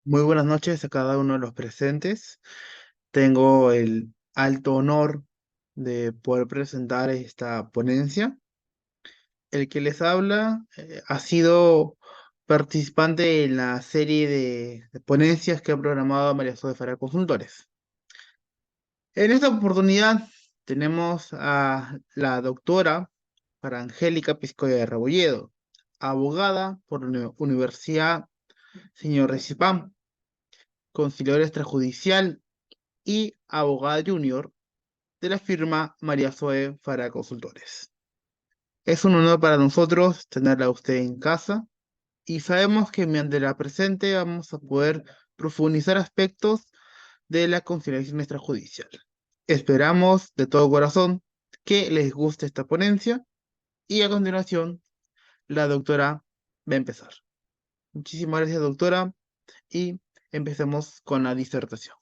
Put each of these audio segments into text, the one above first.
Muy buenas noches a cada uno de los presentes. Tengo el alto honor de poder presentar esta ponencia. El que les habla ha sido participante en la serie de ponencias que ha programado María Zoe Farah Consultores. En esta oportunidad tenemos a la doctora Angélica Piscoya de Rebolledo, abogada por la Universidad Señor Recipam, conciliadora extrajudicial y abogada junior de la firma María Zoe Farah Consultores. Es un honor para nosotros tenerla a usted en casa y sabemos que mediante la presente vamos a poder profundizar aspectos de la conciliación extrajudicial. Esperamos de todo corazón que les guste esta ponencia y a continuación la doctora va a empezar. Muchísimas gracias, doctora, y empecemos con la disertación.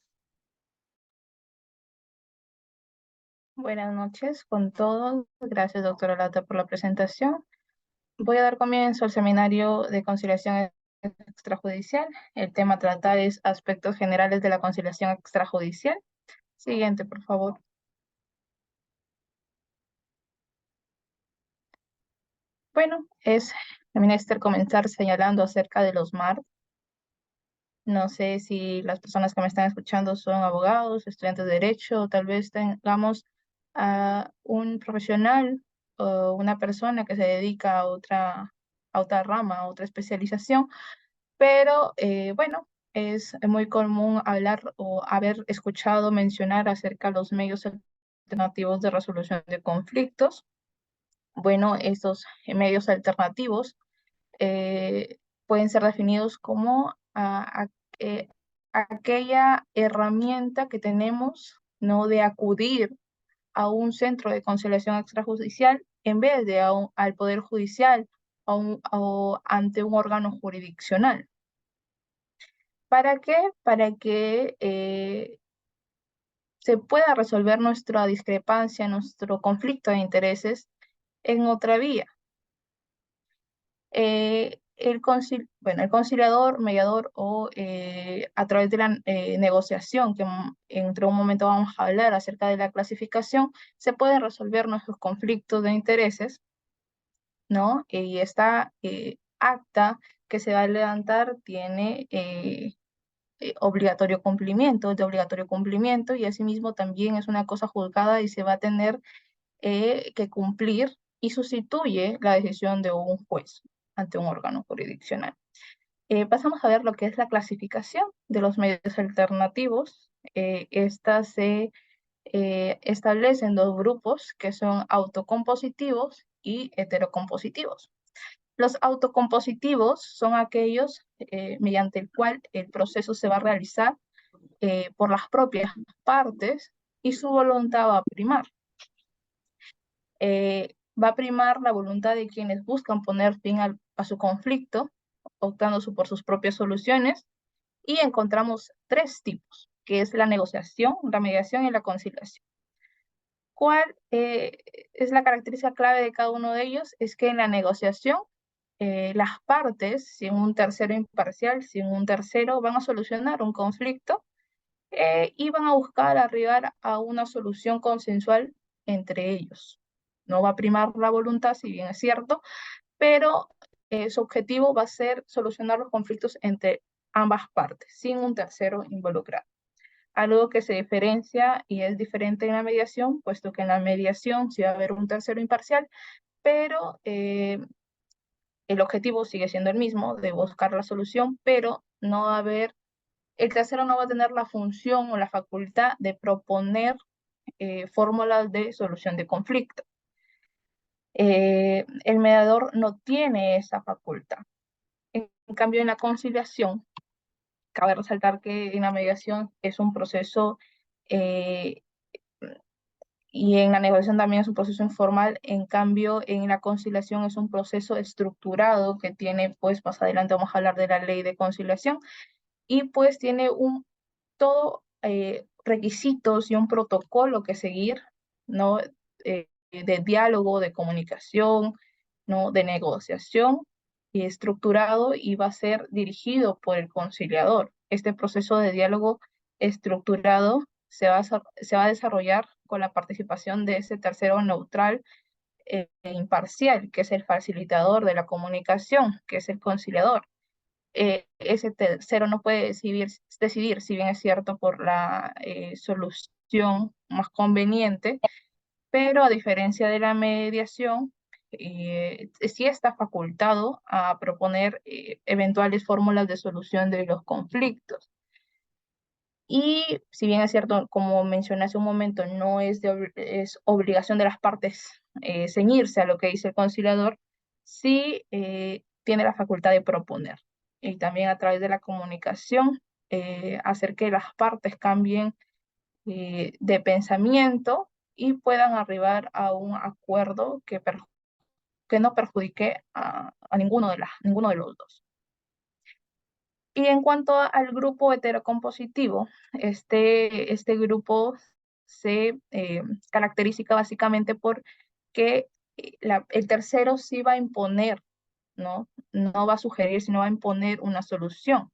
Buenas noches con todos. Gracias, doctora Lata, por la presentación. Voy a dar comienzo al seminario de conciliación extrajudicial. El tema a tratar es aspectos generales de la conciliación extrajudicial. Siguiente, por favor. Bueno, es menester comenzar señalando acerca de los MAR. No sé si las personas que me están escuchando son abogados, estudiantes de derecho, o tal vez tengamos a un profesional o una persona que se dedica a otra rama, a otra especialización, pero bueno, es muy común hablar o haber escuchado mencionar acerca de los medios alternativos de resolución de conflictos. Bueno, estos medios alternativos pueden ser definidos como eh, aquella herramienta que tenemos, ¿no?, de acudir a un centro de conciliación extrajudicial en vez de al Poder Judicial o ante un órgano jurisdiccional. ¿Para qué? Para que se pueda resolver nuestra discrepancia, nuestro conflicto de intereses en otra vía. El conciliador, mediador o a través de la negociación, que entre un momento vamos a hablar acerca de la clasificación, se pueden resolver nuestros conflictos de intereses, ¿no? Y esta acta que se va a levantar tiene obligatorio cumplimiento, es de obligatorio cumplimiento, y asimismo también es una cosa juzgada y se va a tener que cumplir y sustituye la decisión de un juez ante un órgano jurisdiccional. Pasamos a ver lo que es la clasificación de los medios alternativos. Estas se establecen dos grupos que son autocompositivos y heterocompositivos. Los autocompositivos son aquellos mediante el cual el proceso se va a realizar por las propias partes y su voluntad va a primar. Va a primar la voluntad de quienes buscan poner fin a su conflicto, optando por sus propias soluciones, y encontramos tres tipos, que es la negociación, la mediación y la conciliación. ¿Cuál es la característica clave de cada uno de ellos? Es que en la negociación, las partes, sin un tercero imparcial, sin un tercero, van a solucionar un conflicto y van a buscar arribar a una solución consensual entre ellos. No va a primar la voluntad, si bien es cierto, pero su objetivo va a ser solucionar los conflictos entre ambas partes, sin un tercero involucrado. Algo que se diferencia y es diferente en la mediación, puesto que en la mediación sí va a haber un tercero imparcial, pero el objetivo sigue siendo el mismo, de buscar la solución, pero no va a haber, el tercero no va a tener la función o la facultad de proponer fórmulas de solución de conflicto. El mediador no tiene esa facultad. En cambio, en la conciliación, cabe resaltar que en la mediación es un proceso y en la negociación también es un proceso informal. En cambio, en la conciliación es un proceso estructurado que tiene, pues más adelante vamos a hablar de la ley de conciliación, y pues tiene todo requisitos y un protocolo que seguir, ¿no? De diálogo, de comunicación, ¿no? De negociación, y estructurado, y va a ser dirigido por el conciliador. Este proceso de diálogo estructurado se va a desarrollar con la participación de ese tercero neutral e imparcial, que es el facilitador de la comunicación, que es el conciliador. Ese tercero no puede decidir, si bien es cierto, por la solución más conveniente, pero a diferencia de la mediación, sí está facultado a proponer eventuales fórmulas de solución de los conflictos. Y si bien es cierto, como mencioné hace un momento, no es, es obligación de las partes ceñirse a lo que dice el conciliador, sí tiene la facultad de proponer. Y también a través de la comunicación, hacer que las partes cambien de pensamiento y puedan arribar a un acuerdo que no perjudique a ninguno de los dos. Y en cuanto al grupo heterocompositivo, este grupo se caracteriza básicamente porque el tercero sí va a imponer, ¿no? No va a sugerir, sino va a imponer una solución.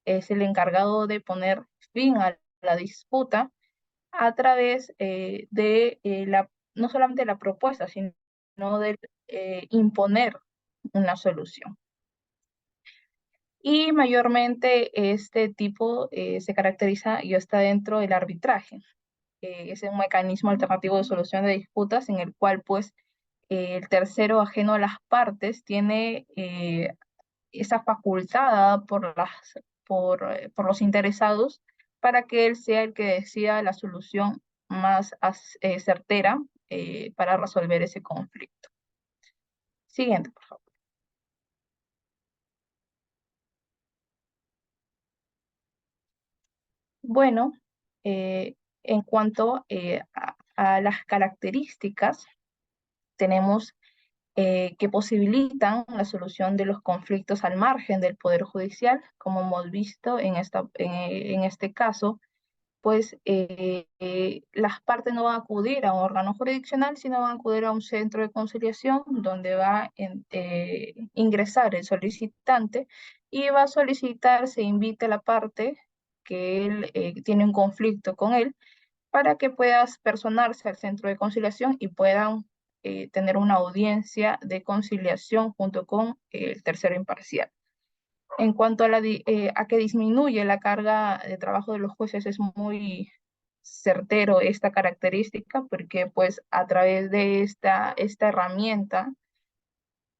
Es el encargado de poner fin a la disputa a través no solamente la propuesta, sino de imponer una solución. Y mayormente este tipo se caracteriza y está dentro del arbitraje. Es un mecanismo alternativo de solución de disputas en el cual pues el tercero ajeno a las partes tiene esa facultad dada por los interesados para que él sea el que decida la solución más certera para resolver ese conflicto. Siguiente, por favor. Bueno, en cuanto a las características, tenemos que posibilitan la solución de los conflictos al margen del Poder Judicial, como hemos visto en este caso, pues las partes no van a acudir a un órgano jurisdiccional, sino van a acudir a un centro de conciliación donde va a ingresar el solicitante y va a solicitar, se invite a la parte que él tiene un conflicto con él para que puedas personarse al centro de conciliación y puedan tener una audiencia de conciliación junto con el tercero imparcial. En cuanto a que disminuye la carga de trabajo de los jueces, es muy certero esta característica porque pues a través de esta herramienta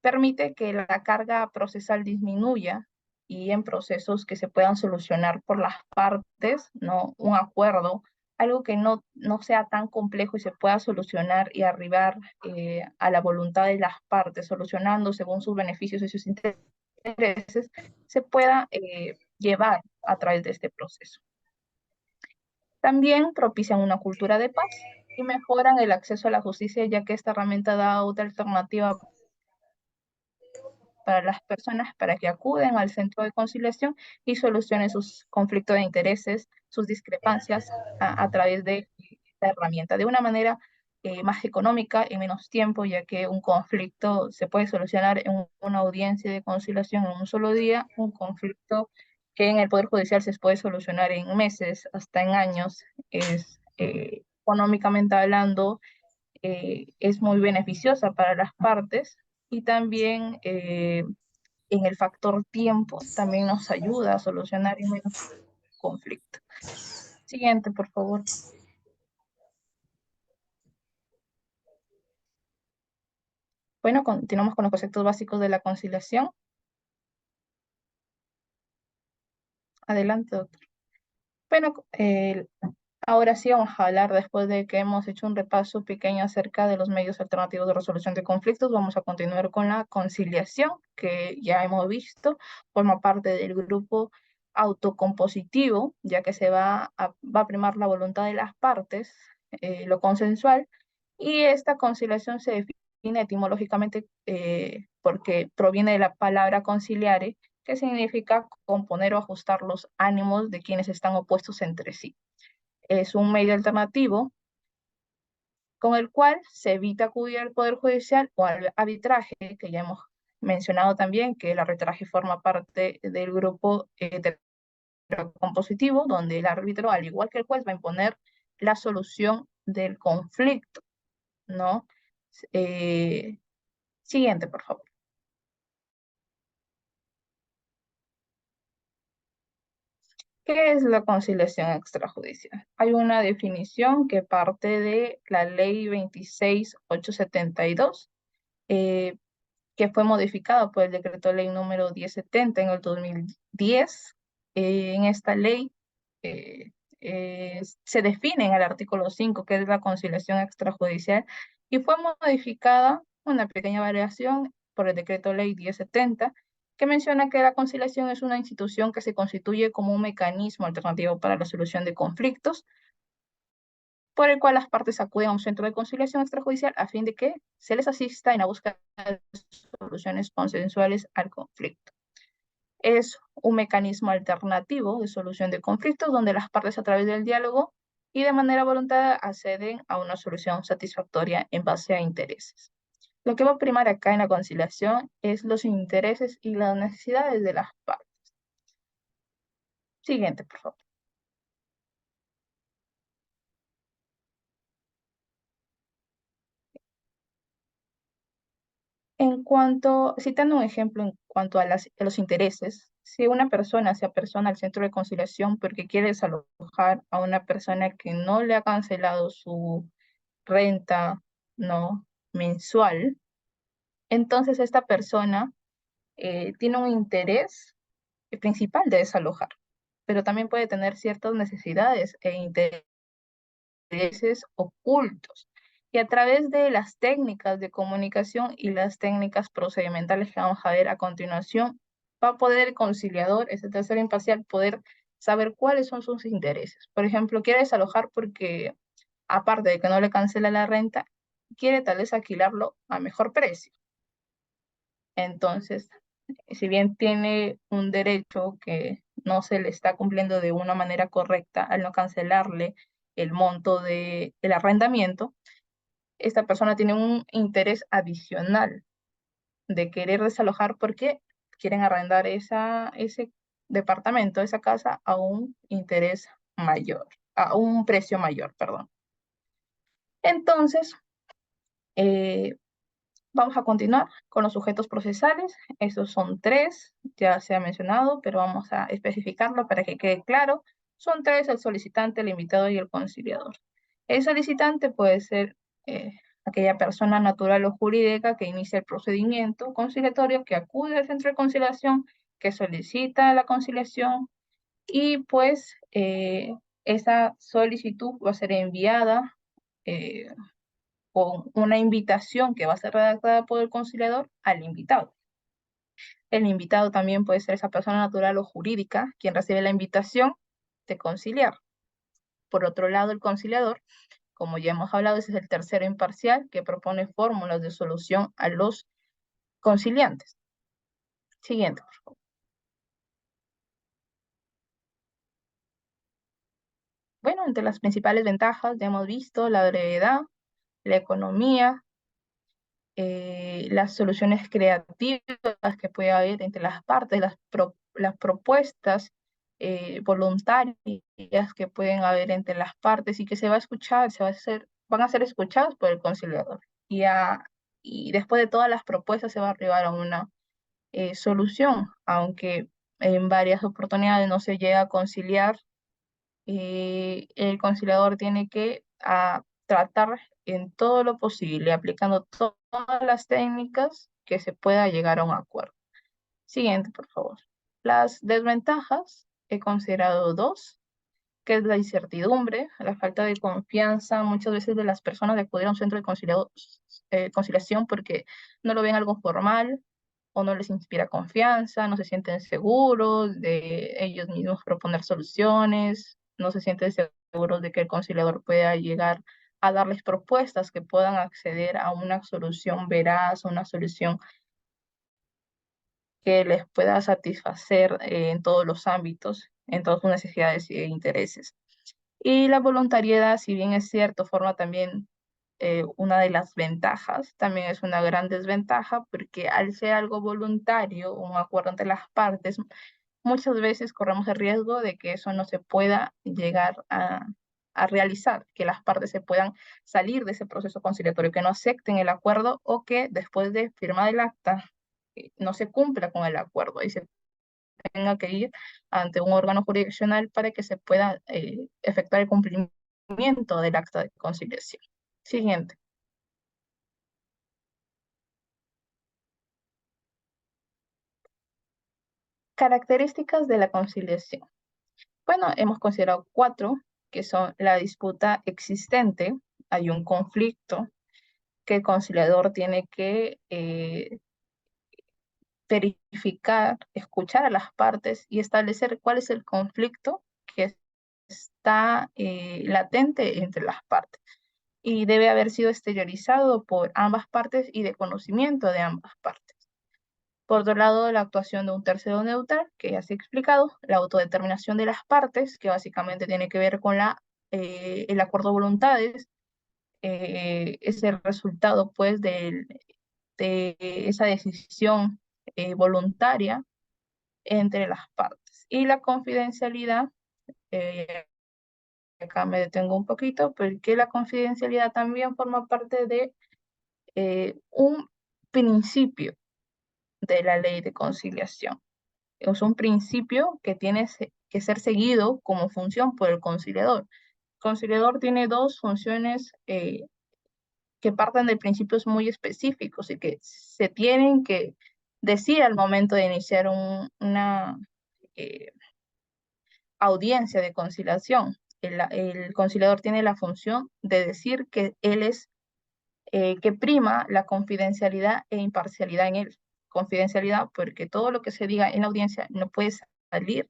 permite que la carga procesal disminuya y en procesos que se puedan solucionar por las partes, ¿no? Un acuerdo, algo que no sea tan complejo y se pueda solucionar y arribar a la voluntad de las partes, solucionando según sus beneficios y sus intereses, se pueda llevar a través de este proceso. También propician una cultura de paz y mejoran el acceso a la justicia, ya que esta herramienta da otra alternativa para las personas para que acuden al centro de conciliación y solucionen sus conflictos de intereses, sus discrepancias a través de esta herramienta, de una manera más económica y menos tiempo, ya que un conflicto se puede solucionar en una audiencia de conciliación en un solo día, un conflicto que en el Poder Judicial se puede solucionar en meses, hasta en años, es económicamente hablando, es muy beneficiosa para las partes y también en el factor tiempo también nos ayuda a solucionar y menos conflicto. Siguiente, por favor. Bueno, continuamos con los conceptos básicos de la conciliación. Adelante, doctor. Bueno, ahora sí vamos a hablar, después de que hemos hecho un repaso pequeño acerca de los medios alternativos de resolución de conflictos, vamos a continuar con la conciliación, que ya hemos visto, forma parte del grupo autocompositivo, ya que va a primar la voluntad de las partes, lo consensual, y esta conciliación se define etimológicamente porque proviene de la palabra conciliare, que significa componer o ajustar los ánimos de quienes están opuestos entre sí. Es un medio alternativo con el cual se evita acudir al Poder Judicial o al arbitraje, que ya hemos mencionado también, que el arbitraje forma parte del grupo compositivo, donde el árbitro, al igual que el juez, va a imponer la solución del conflicto, ¿no? Siguiente, por favor. ¿Qué es la conciliación extrajudicial? Hay una definición que parte de la ley 26.872, que fue modificada por el decreto ley número 1070 en el 2010. En esta ley se define en el artículo 5 qué es la conciliación extrajudicial y fue modificada una pequeña variación por el decreto ley 1070, que menciona que la conciliación es una institución que se constituye como un mecanismo alternativo para la solución de conflictos, por el cual las partes acuden a un centro de conciliación extrajudicial a fin de que se les asista en la búsqueda de soluciones consensuales al conflicto. Es un mecanismo alternativo de solución de conflictos donde las partes a través del diálogo y de manera voluntaria acceden a una solución satisfactoria en base a intereses. Lo que va a primar acá en la conciliación es los intereses y las necesidades de las partes. Siguiente, por favor. Citando un ejemplo en cuanto a los intereses, si una persona se apersona al centro de conciliación porque quiere desalojar a una persona que no le ha cancelado su renta, ¿no?, mensual, entonces esta persona tiene un interés principal de desalojar, pero también puede tener ciertas necesidades e intereses ocultos. Y a través de las técnicas de comunicación y las técnicas procedimentales que vamos a ver a continuación, va a poder el conciliador, ese tercero imparcial, poder saber cuáles son sus intereses. Por ejemplo, quiere desalojar porque, aparte de que no le cancela la renta, quiere tal vez alquilarlo a mejor precio. Entonces, si bien tiene un derecho que no se le está cumpliendo de una manera correcta al no cancelarle el monto del arrendamiento, esta persona tiene un interés adicional de querer desalojar porque quieren arrendar ese departamento, esa casa, a un interés mayor, a un precio mayor, perdón. Entonces, vamos a continuar con los sujetos procesales. Esos son tres, ya se ha mencionado, pero vamos a especificarlo para que quede claro. Son tres: el solicitante, el invitado y el conciliador. El solicitante puede ser aquella persona natural o jurídica que inicia el procedimiento conciliatorio, que acude al centro de conciliación, que solicita la conciliación y pues esa solicitud va a ser enviada con una invitación que va a ser redactada por el conciliador al invitado. El invitado también puede ser esa persona natural o jurídica quien recibe la invitación de conciliar. Por otro lado, el conciliador, como ya hemos hablado, ese es el tercero imparcial que propone fórmulas de solución a los conciliantes. Siguiente, por favor. Bueno, entre las principales ventajas ya hemos visto la brevedad, la economía, las soluciones creativas que puede haber entre las partes, las propuestas voluntarias que pueden haber entre las partes y que se va a escuchar, van a ser escuchados por el conciliador. Y después de todas las propuestas se va a arribar a una solución, aunque en varias oportunidades no se llega a conciliar. El conciliador tiene que tratar en todo lo posible, aplicando todas las técnicas que se pueda llegar a un acuerdo. Siguiente, por favor. Las desventajas, he considerado dos, que es la incertidumbre, la falta de confianza muchas veces de las personas de acudir a un centro de conciliación porque no lo ven algo formal o no les inspira confianza, no se sienten seguros de ellos mismos proponer soluciones, no se sienten seguros de que el conciliador pueda llegar a darles propuestas que puedan acceder a una solución veraz, una solución que les pueda satisfacer en todos los ámbitos, en todas sus necesidades e intereses. Y la voluntariedad, si bien es cierto, forma también una de las ventajas, también es una gran desventaja porque al ser algo voluntario, un acuerdo entre las partes, muchas veces corremos el riesgo de que eso no se pueda llegar a realizar, que las partes se puedan salir de ese proceso conciliatorio, que no acepten el acuerdo o que después de firmar el acta no se cumpla con el acuerdo y se tenga que ir ante un órgano jurisdiccional para que se pueda efectuar el cumplimiento del acta de conciliación. Siguiente. Características de la conciliación. Bueno, hemos considerado 4, que son la disputa existente, hay un conflicto que el conciliador tiene que verificar, escuchar a las partes y establecer cuál es el conflicto que está latente entre las partes. Y debe haber sido exteriorizado por ambas partes y de conocimiento de ambas partes. Por otro lado, la actuación de un tercero neutral, que ya se ha explicado, la autodeterminación de las partes, que básicamente tiene que ver con el acuerdo de voluntades, es el resultado pues de esa decisión voluntaria entre las partes. Y la confidencialidad, acá me detengo un poquito, porque la confidencialidad también forma parte de un principio de la ley de conciliación. Es un principio que tiene que ser seguido como función por el conciliador. El conciliador tiene 2 funciones que parten de principios muy específicos y que se tienen que decir al momento de iniciar una eh, audiencia de conciliación. El conciliador tiene la función de decir que él es, que prima la confidencialidad e imparcialidad en él. Confidencialidad porque todo lo que se diga en la audiencia no puede salir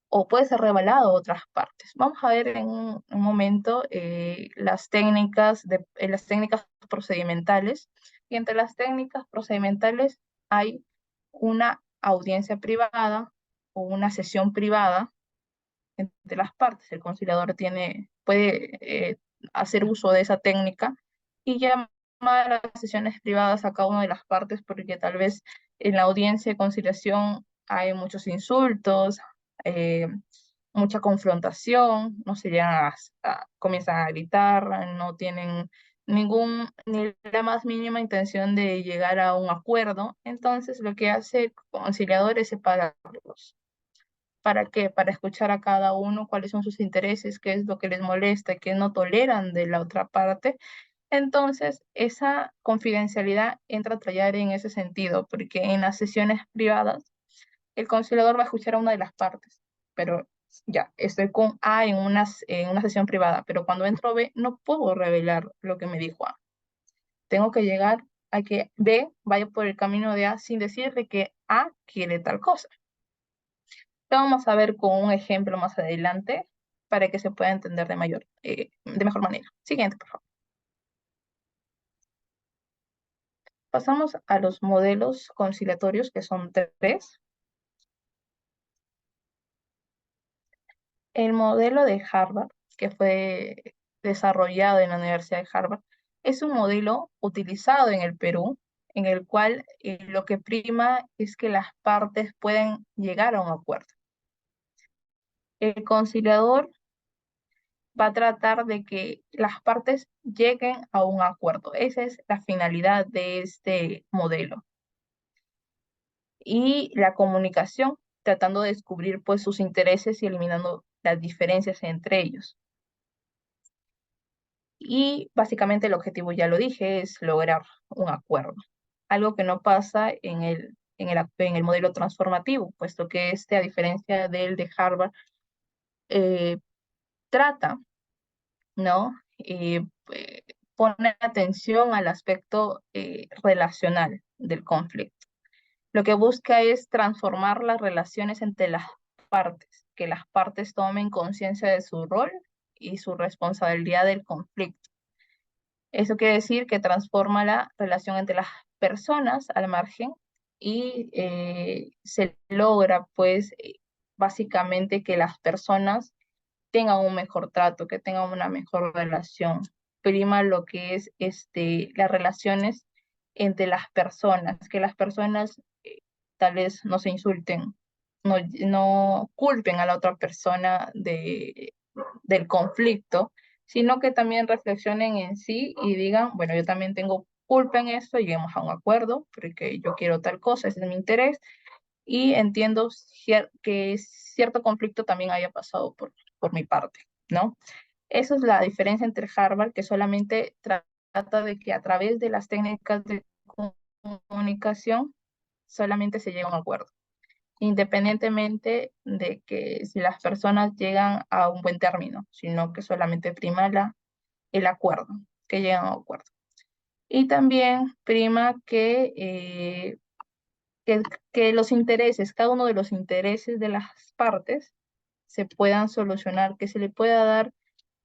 o puede ser revelado a otras partes. Vamos a ver en un momento las técnicas procedimentales. Y entre las técnicas procedimentales hay una audiencia privada o una sesión privada entre las partes. El conciliador puede hacer uso de esa técnica y llamar a las sesiones privadas a cada una de las partes porque tal vez en la audiencia de conciliación hay muchos insultos, eh, mucha confrontación, no se llegan comienzan a gritar, no tienen ni la más mínima intención de llegar a un acuerdo. Entonces lo que hace el conciliador es separarlos. ¿Para qué? Para escuchar a cada uno cuáles son sus intereses, qué es lo que les molesta, qué no toleran de la otra parte. Entonces, esa confidencialidad entra a tallar en ese sentido, porque en las sesiones privadas, el conciliador va a escuchar a una de las partes, pero ya, estoy con A en una sesión privada, pero cuando entro B, no puedo revelar lo que me dijo A. Tengo que llegar a que B vaya por el camino de A sin decirle que A quiere tal cosa. Lo vamos a ver con un ejemplo más adelante para que se pueda entender de mejor manera. Siguiente, por favor. Pasamos a los modelos conciliatorios, que son 3. El modelo de Harvard, que fue desarrollado en la Universidad de Harvard, es un modelo utilizado en el Perú, en el cual lo que prima es que las partes pueden llegar a un acuerdo. El conciliador va a tratar de que las partes lleguen a un acuerdo. Esa es la finalidad de este modelo. Y la comunicación, tratando de descubrir pues sus intereses y eliminando las diferencias entre ellos. Y básicamente el objetivo, ya lo dije, es lograr un acuerdo. Algo que no pasa en el modelo transformativo, puesto que a diferencia del de Harvard, trata, ¿no? Pone atención al aspecto relacional del conflicto. Lo que busca es transformar las relaciones entre las partes, que las partes tomen conciencia de su rol y su responsabilidad del conflicto. Eso quiere decir que transforma la relación entre las personas al margen y se logra, pues, básicamente que las personas tengan un mejor trato, que tengan una mejor relación. Prima lo que es las relaciones entre las personas, que las personas tal vez no se insulten, no culpen a la otra persona del conflicto, sino que también reflexionen en sí y digan, bueno, yo también tengo culpa en esto, lleguemos a un acuerdo, porque yo quiero tal cosa, ese es mi interés, y entiendo que cierto conflicto también haya pasado por mi parte, ¿no? Esa es la diferencia entre Harvard, que solamente trata de que a través de las técnicas de comunicación solamente se llega a un acuerdo, independientemente de que si las personas llegan a un buen término, sino que solamente prima el acuerdo, que llegan a un acuerdo. Y también prima que los intereses, cada uno de los intereses de las partes se puedan solucionar, que se le pueda dar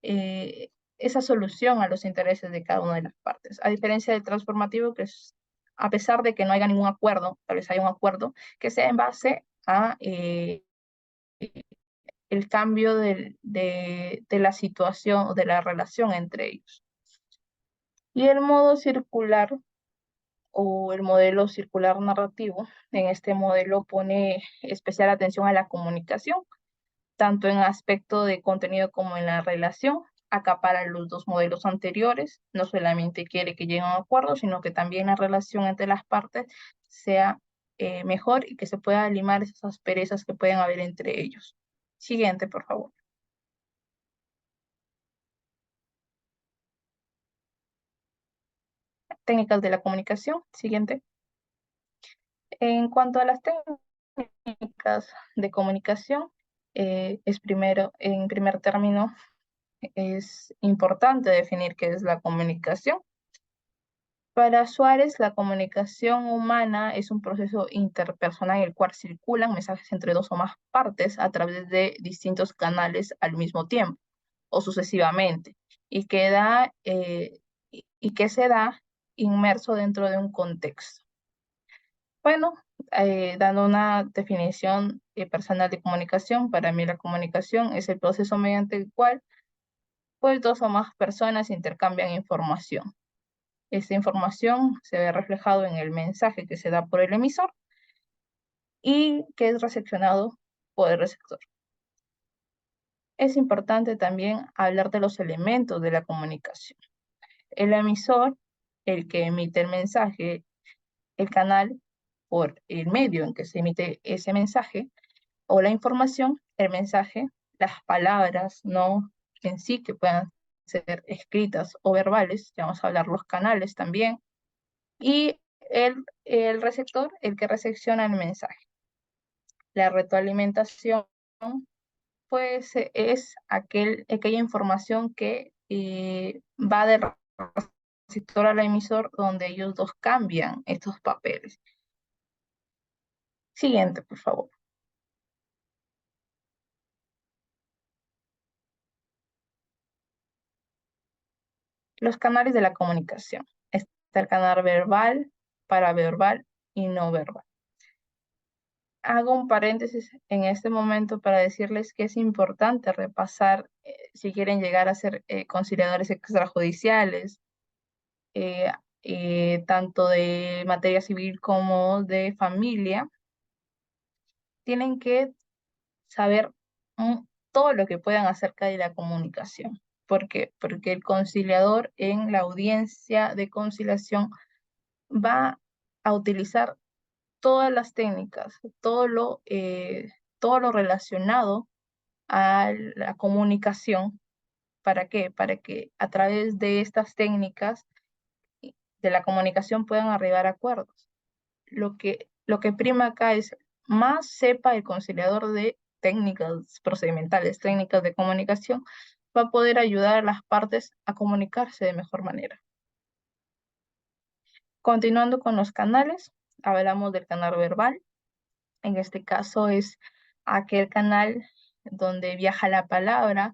eh, esa solución a los intereses de cada una de las partes. A diferencia del transformativo, que es, a pesar de que no haya ningún acuerdo, tal vez haya un acuerdo, que sea en base a el cambio de la situación o de la relación entre ellos. Y el modo circular o el modelo circular narrativo, en este modelo pone especial atención a la comunicación, tanto en aspecto de contenido como en la relación, acapara los dos modelos anteriores, no solamente quiere que lleguen a un acuerdo, sino que también la relación entre las partes sea mejor y que se pueda limar esas asperezas que pueden haber entre ellos. Siguiente, por favor. Técnicas de la comunicación. Siguiente. En cuanto a las técnicas de comunicación, en primer término, es importante definir qué es la comunicación. Para Suárez, la comunicación humana es un proceso interpersonal en el cual circulan mensajes entre dos o más partes a través de distintos canales al mismo tiempo o sucesivamente, y y que se da inmerso dentro de un contexto. Bueno, dando una definición personal de comunicación, para mí la comunicación es el proceso mediante el cual pues dos o más personas intercambian información. Esta información se ve reflejado en el mensaje que se da por el emisor y que es recepcionado por el receptor. Es importante también hablar de los elementos de la comunicación. El emisor, el que emite el mensaje, el canal por el medio en que se emite ese mensaje o la información, el mensaje, las palabras, no en sí que puedan ser escritas o verbales, ya vamos a hablar los canales también, y el receptor, el que recepciona el mensaje. La retroalimentación, pues, es aquella información que va del receptor al emisor, donde ellos dos cambian estos papeles. Siguiente, por favor. Los canales de la comunicación. Está el canal verbal, paraverbal y no verbal. Hago un paréntesis en este momento para decirles que es importante repasar, si quieren llegar a ser conciliadores extrajudiciales, tanto de materia civil como de familia, tienen que saber todo lo que puedan acerca de la comunicación. ¿Por qué? Porque el conciliador en la audiencia de conciliación va a utilizar todas las técnicas, todo lo relacionado a la comunicación. ¿Para qué? Para que a través de estas técnicas de la comunicación puedan arribar a acuerdos. Lo que prima acá es más sepa el conciliador de técnicas procedimentales, técnicas de comunicación, va a poder ayudar a las partes a comunicarse de mejor manera. Continuando con los canales, hablamos del canal verbal. En este caso es aquel canal donde viaja la palabra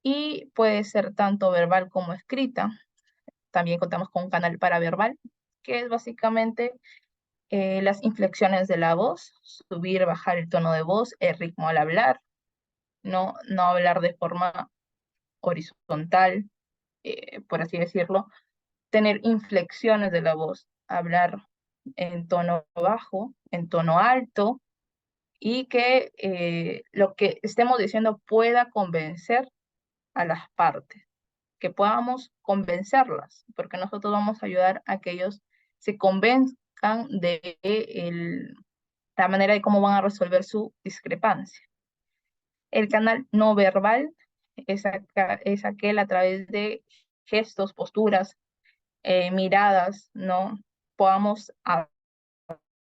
y puede ser tanto verbal como escrita. También contamos con un canal paraverbal, que es básicamente las inflexiones de la voz, subir, bajar el tono de voz, el ritmo al hablar, no hablar de forma horizontal, por así decirlo, tener inflexiones de la voz, hablar en tono bajo, en tono alto, y que lo que estemos diciendo pueda convencer a las partes, que podamos convencerlas, porque nosotros vamos a ayudar a que ellos se convenzcan de la manera de cómo van a resolver su discrepancia. El canal no verbal es aquel a través de gestos, posturas, miradas, ¿no? Podamos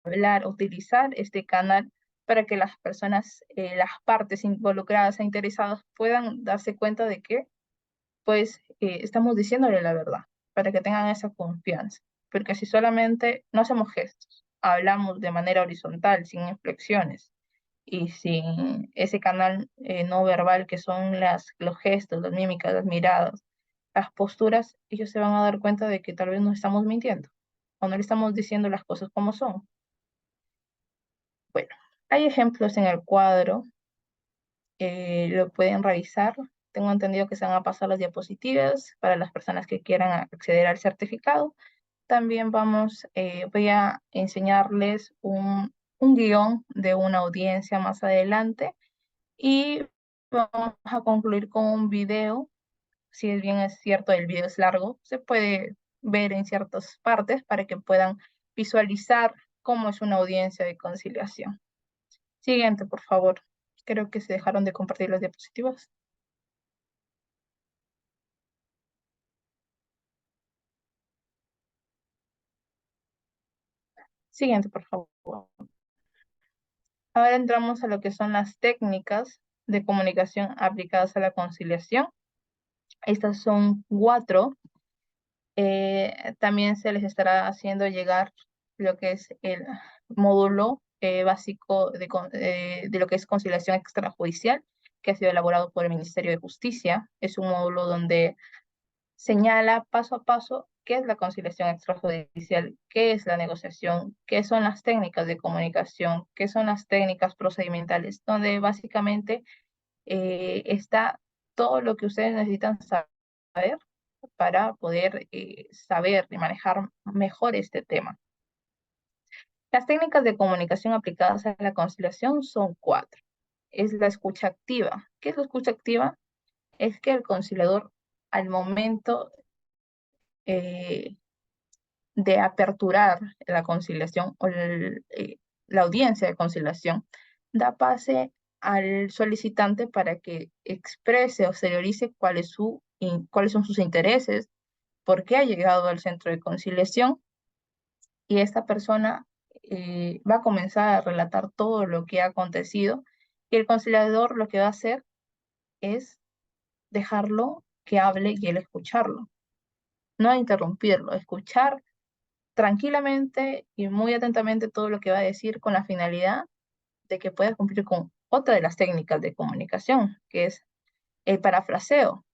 hablar, utilizar este canal para que las personas, las partes involucradas e interesadas puedan darse cuenta de que, pues, estamos diciéndole la verdad, para que tengan esa confianza. Porque si solamente no hacemos gestos, hablamos de manera horizontal, sin inflexiones, y sin ese canal no verbal que son los gestos, las mímicas, las miradas, las posturas, ellos se van a dar cuenta de que tal vez nos estamos mintiendo o no le estamos diciendo las cosas como son. Bueno, hay ejemplos en el cuadro, lo pueden revisar. Tengo entendido que se van a pasar las diapositivas para las personas que quieran acceder al certificado. También voy a enseñarles un guión de una audiencia más adelante y vamos a concluir con un video. Si es bien es cierto, el video es largo, se puede ver en ciertas partes para que puedan visualizar cómo es una audiencia de conciliación. Siguiente, por favor. Creo que se dejaron de compartir las diapositivas. Siguiente, por favor. Ahora entramos a lo que son las técnicas de comunicación aplicadas a la conciliación. Estas son 4. También se les estará haciendo llegar lo que es el módulo básico de lo que es conciliación extrajudicial, que ha sido elaborado por el Ministerio de Justicia. Es un módulo donde señala paso a paso qué es la conciliación extrajudicial, qué es la negociación, qué son las técnicas de comunicación, qué son las técnicas procedimentales, donde básicamente está todo lo que ustedes necesitan saber para poder saber y manejar mejor este tema. Las técnicas de comunicación aplicadas a la conciliación son 4. Es la escucha activa. ¿Qué es la escucha activa? Es que el conciliador, al momento de aperturar la conciliación o la audiencia de conciliación, da pase al solicitante para que exprese o exteriorice cuáles son sus intereses, por qué ha llegado al centro de conciliación, y esta persona va a comenzar a relatar todo lo que ha acontecido, y el conciliador lo que va a hacer es dejarlo que hable y él escucharlo, no interrumpirlo, escuchar tranquilamente y muy atentamente todo lo que va a decir con la finalidad de que pueda cumplir con otra de las técnicas de comunicación, que es el parafraseo.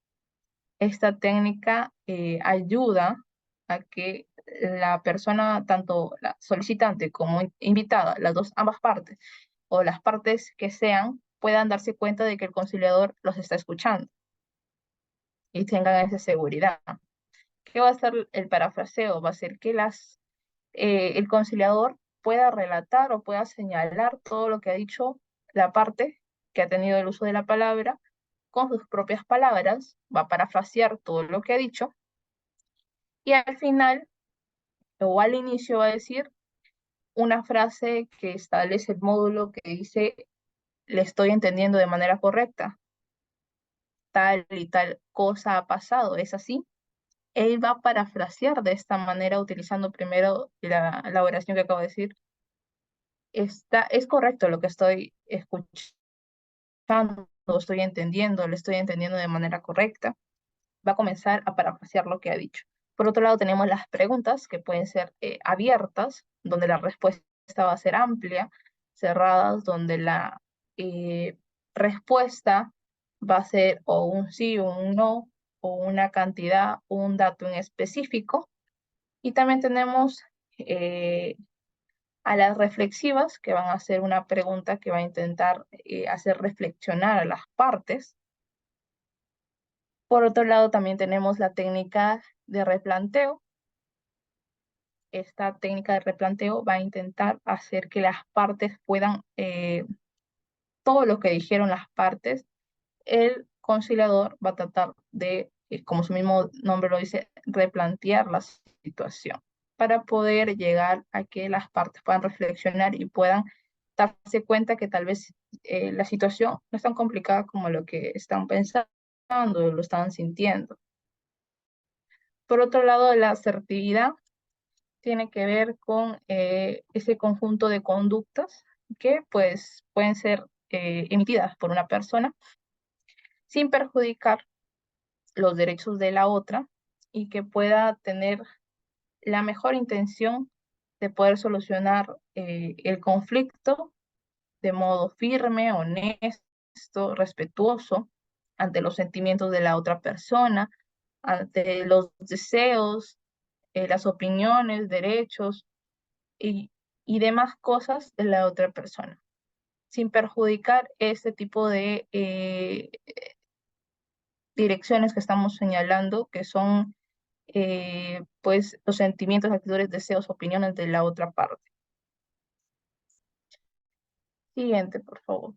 Esta técnica ayuda a que la persona, tanto la solicitante como invitada, ambas partes, o las partes que sean, puedan darse cuenta de que el conciliador los está escuchando y tengan esa seguridad. ¿Qué va a hacer el parafraseo? Va a ser que el conciliador pueda relatar o pueda señalar todo lo que ha dicho la parte que ha tenido el uso de la palabra con sus propias palabras, va a parafrasear todo lo que ha dicho y al final o al inicio va a decir una frase que establece el módulo que dice: le estoy entendiendo de manera correcta, tal y tal cosa ha pasado, ¿es así? Él va a parafrasear de esta manera utilizando primero la oración que acabo de decir. Es correcto lo que estoy escuchando, estoy entendiendo, le estoy entendiendo de manera correcta. Va a comenzar a parafrasear lo que ha dicho. Por otro lado, tenemos las preguntas que pueden ser abiertas, donde la respuesta va a ser amplia, cerradas, donde la respuesta va a ser o un sí o un no, o una cantidad o un dato en específico. Y también tenemos a las reflexivas, que van a hacer una pregunta que va a intentar hacer reflexionar a las partes. Por otro lado, también tenemos la técnica de replanteo. Esta técnica de replanteo va a intentar hacer que las partes puedan todo lo que dijeron las partes, el conciliador va a tratar de, como su mismo nombre lo dice, replantear la situación para poder llegar a que las partes puedan reflexionar y puedan darse cuenta que tal vez la situación no es tan complicada como lo que están pensando o lo están sintiendo. Por otro lado, la asertividad tiene que ver con ese conjunto de conductas que pues pueden ser emitidas por una persona sin perjudicar los derechos de la otra y que pueda tener la mejor intención de poder solucionar el conflicto de modo firme, honesto, respetuoso ante los sentimientos de la otra persona, ante los deseos, las opiniones, derechos y, y demás cosas de la otra persona, sin perjudicar este tipo de direcciones que estamos señalando, que son pues los sentimientos, actitudes, deseos, opiniones de la otra parte. Siguiente, por favor.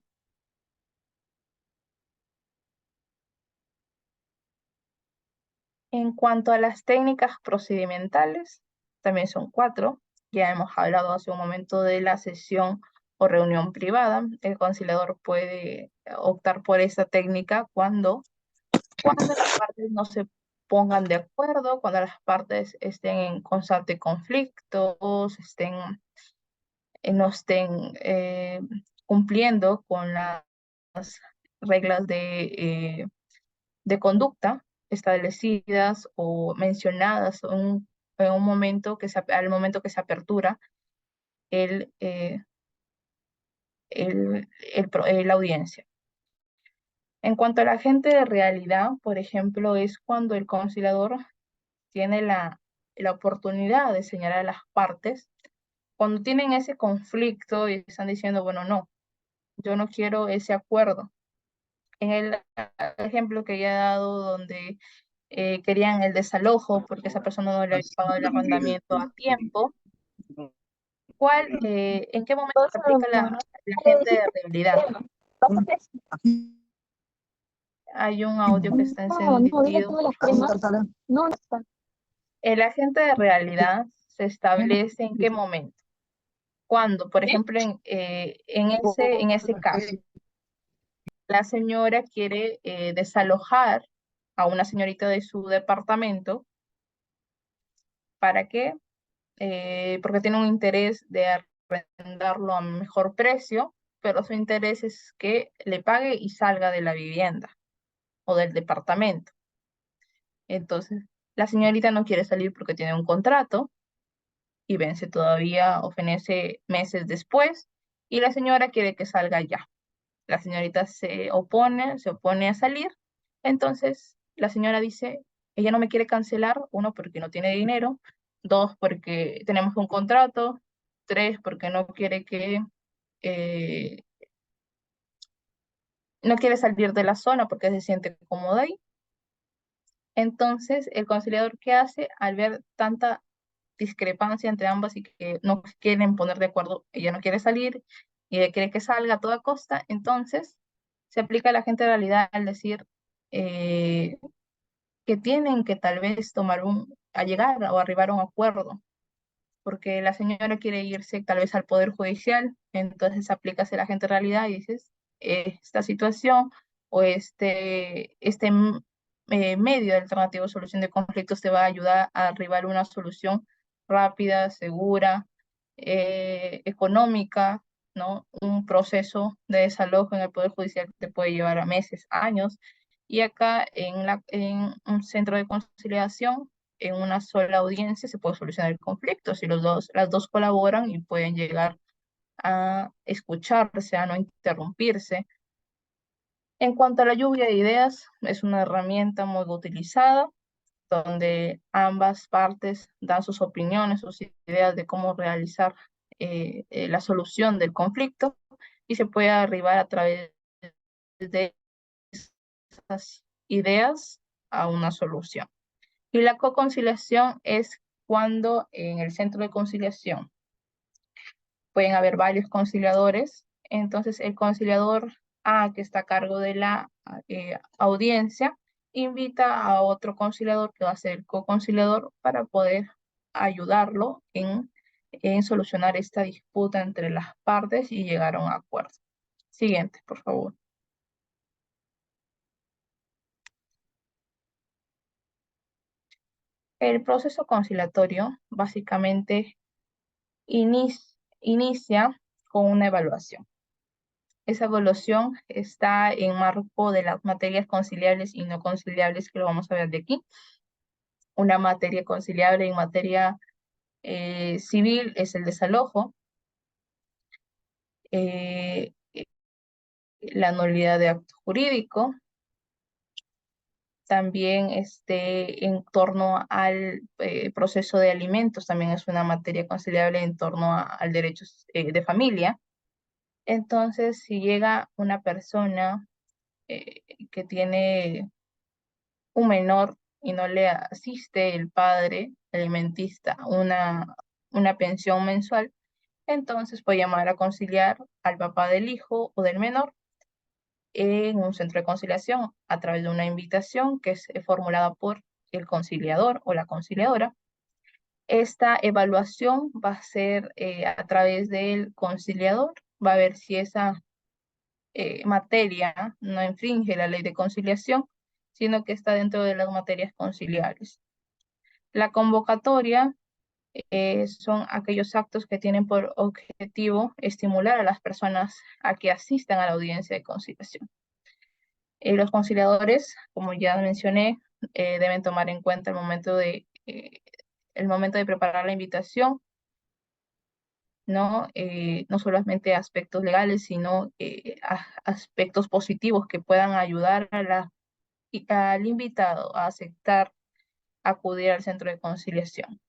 En cuanto a las técnicas procedimentales, también son 4. Ya hemos hablado hace un momento de la sesión o reunión privada. El conciliador puede optar por esa técnica cuando las partes no se pongan de acuerdo, cuando las partes estén en constante conflicto, no estén cumpliendo con las reglas de conducta establecidas o mencionadas en un momento al momento que se apertura el, la audiencia. En cuanto a la agente de realidad, por ejemplo, es cuando el conciliador tiene la oportunidad de señalar a las partes, cuando tienen ese conflicto y están diciendo, bueno, no, yo no quiero ese acuerdo. En el ejemplo que ya he dado, donde querían el desalojo porque esa persona no le había pagado el arrendamiento a tiempo, ¿en qué momento se aplica la agente de realidad? Hay un audio que está encendido. El agente de realidad se establece en qué momento. Cuando, por ejemplo, en ese caso, la señora quiere desalojar a una señorita de su departamento. ¿Para qué? Porque tiene un interés de arrendarlo a mejor precio, pero su interés es que le pague y salga de la vivienda o del departamento. Entonces, la señorita no quiere salir porque tiene un contrato y vence todavía o fenece meses después, y la señora quiere que salga ya. La señorita se opone a salir, entonces la señora dice, ella no me quiere cancelar, 1, porque no tiene dinero, 2, porque tenemos un contrato, 3, porque eh, no quiere salir de la zona porque se siente cómoda ahí. Entonces, el conciliador, ¿qué hace? Al ver tanta discrepancia entre ambas y que no quieren poner de acuerdo, ella no quiere salir y ella quiere que salga a toda costa, entonces se aplica a la gente de realidad al decir que tienen que tal vez a llegar o arribar a un acuerdo, porque la señora quiere irse tal vez al Poder Judicial, entonces aplicas a la gente de realidad y dices, esta situación o medio de alternativo de solución de conflictos te va a ayudar a arribar a una solución rápida, segura, económica, ¿no? Un proceso de desalojo en el Poder Judicial te puede llevar a meses, años, y acá en un centro de conciliación, en una sola audiencia se puede solucionar el conflicto si las dos colaboran y pueden llegar a escucharse, a no interrumpirse. En cuanto a la lluvia de ideas, es una herramienta muy utilizada, donde ambas partes dan sus opiniones, sus ideas de cómo realizar la solución del conflicto y se puede arribar a través de esas ideas a una solución. Y la co-conciliación es cuando en el centro de conciliación pueden haber varios conciliadores Entonces, el conciliador A, que está a cargo de la audiencia, invita a otro conciliador que va a ser el co-conciliador para poder ayudarlo en solucionar esta disputa entre las partes y llegar a un acuerdo. Siguiente, por favor. El proceso conciliatorio básicamente inicia con una evaluación. Esa evaluación está en marco de las materias conciliables y no conciliables, que lo vamos a ver de aquí. Una materia conciliable en materia civil es el desalojo, la nulidad de acto jurídico, también en torno al proceso de alimentos, también es una materia conciliable en torno al derecho de familia. Entonces, si llega una persona que tiene un menor y no le asiste el padre alimentista una pensión mensual, entonces puede llamar a conciliar al papá del hijo o del menor en un centro de conciliación a través de una invitación que es formulada por el conciliador o la conciliadora. Esta evaluación va a ser a través del conciliador, va a ver si esa materia no infringe la ley de conciliación, sino que está dentro de las materias conciliables. La convocatoria son aquellos actos que tienen por objetivo estimular a las personas a que asistan a la audiencia de conciliación. Los conciliadores, como ya mencioné, deben tomar en cuenta el momento de preparar la invitación, ¿no? No solamente aspectos legales, sino aspectos positivos que puedan ayudar al invitado a aceptar acudir al centro de conciliación.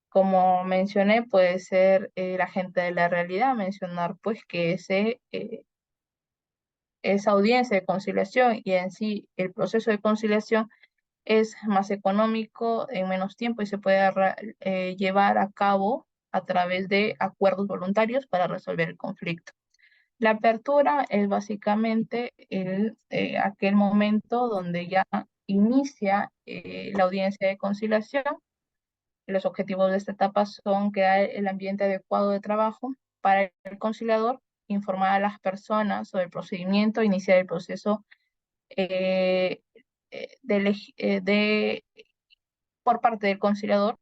Como mencioné, puede ser el agente de la realidad, mencionar pues que esa audiencia de conciliación y en sí el proceso de conciliación es más económico en menos tiempo y se puede llevar a cabo a través de acuerdos voluntarios para resolver el conflicto. La apertura es básicamente aquel momento donde ya inicia la audiencia de conciliación. Los objetivos de esta etapa son crear el ambiente adecuado de trabajo para el conciliador, informar a las personas sobre el procedimiento, iniciar el proceso eh, por parte del conciliador.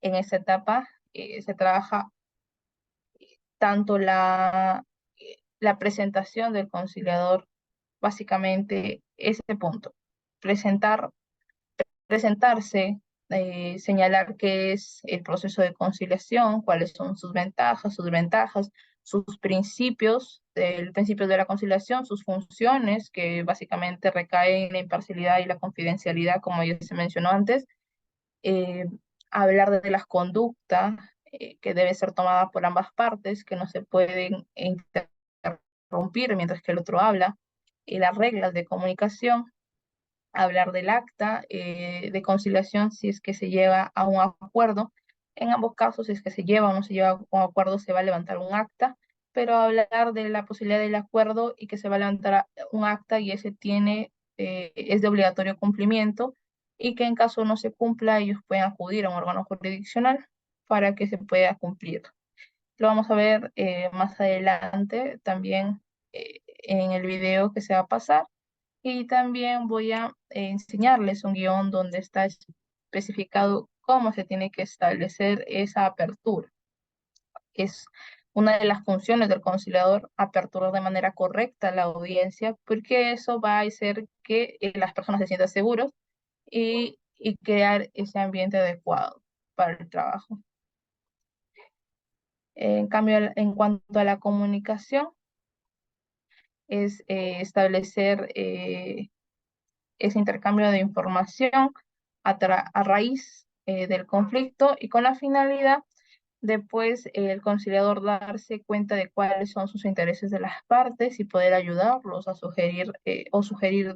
En esta etapa se trabaja tanto la presentación del conciliador, básicamente ese punto, presentarse, señalar qué es el proceso de conciliación, cuáles son sus ventajas, sus principios, el principio de la conciliación, sus funciones, que básicamente recaen en la imparcialidad y la confidencialidad, como ya se mencionó antes, eh, hablar de las conductas que deben ser tomadas por ambas partes, que no se pueden interrumpir mientras que el otro habla, y las reglas de comunicación, hablar del acta de conciliación si es que se llega a un acuerdo. En ambos casos, si es que se lleva o no se lleva a un acuerdo, se va a levantar un acta, pero hablar de la posibilidad del acuerdo y que se va a levantar un acta y ese es de obligatorio cumplimiento y que en caso no se cumpla, ellos pueden acudir a un órgano jurisdiccional para que se pueda cumplir. Lo vamos a ver más adelante también en el video que se va a pasar. Y también voy a enseñarles un guión donde está especificado cómo se tiene que establecer esa apertura. Es una de las funciones del conciliador, aperturar de manera correcta la audiencia, porque eso va a hacer que las personas se sientan seguros y crear ese ambiente adecuado para el trabajo. En cambio, en cuanto a la comunicación, es establecer ese intercambio de información a raíz del conflicto y con la finalidad después el conciliador darse cuenta de cuáles son sus intereses de las partes y poder ayudarlos a sugerir